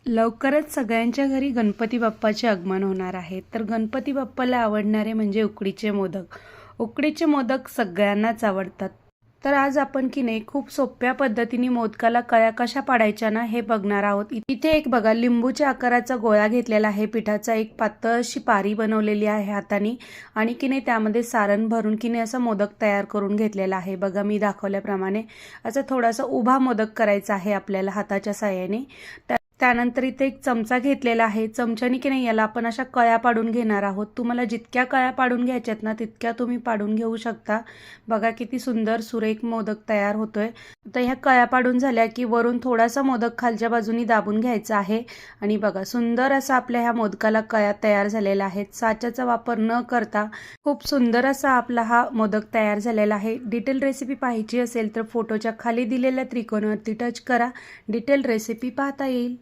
लवकरच सगळ्यांच्या घरी गणपती बाप्पाचे आगमन होणार आहे. तर गणपती बाप्पाला आवडणारे म्हणजे उकडीचे मोदक. उकडीचे मोदक सगळ्यांनाच आवडतात. तर आज आपण की नाही खूप सोप्या पद्धतीने मोदकाला कळ्या कशा पाडायच्या ना हे बघणार आहोत. इथे एक बघा लिंबूच्या आकाराचा गोळा घेतलेला आहे. पिठाचा एक पातळ अशी पारी बनवलेली आहे हाताने आणि की नाही त्यामध्ये सारण भरून की नाही असा मोदक तयार करून घेतलेला आहे. बघा मी दाखवल्याप्रमाणे असा थोडासा उभा मोदक करायचा आहे आपल्याला हाताच्या साहाय्याने. त्यानंतर इथे एक चमचा घेतलेला आहे. चमच्याने की नाही याला आपण अशा कळ्या पाडून घेणार आहोत. तुम्हाला जितक्या कळ्या पाडून घ्यायच्यात ना तितक्या तुम्ही पाडून घेऊ शकता. बघा किती सुंदर सुरेख मोदक तयार होतोय. तर ह्या कळ्या पाडून झाल्या की वरून थोडासा मोदक खालच्या बाजूनी दाबून घ्यायचा आहे आणि बघा सुंदर असा आपल्या ह्या मोदकाला कळ्या तयार झालेल्या आहेत. साच्याचा वापर न करता खूप सुंदर असा आपला हा मोदक तयार झालेला आहे. डिटेल रेसिपी पाहायची असेल तर फोटोच्या खाली दिलेल्या त्रिकोणावरती टच करा. डिटेल रेसिपी पाहता येईल.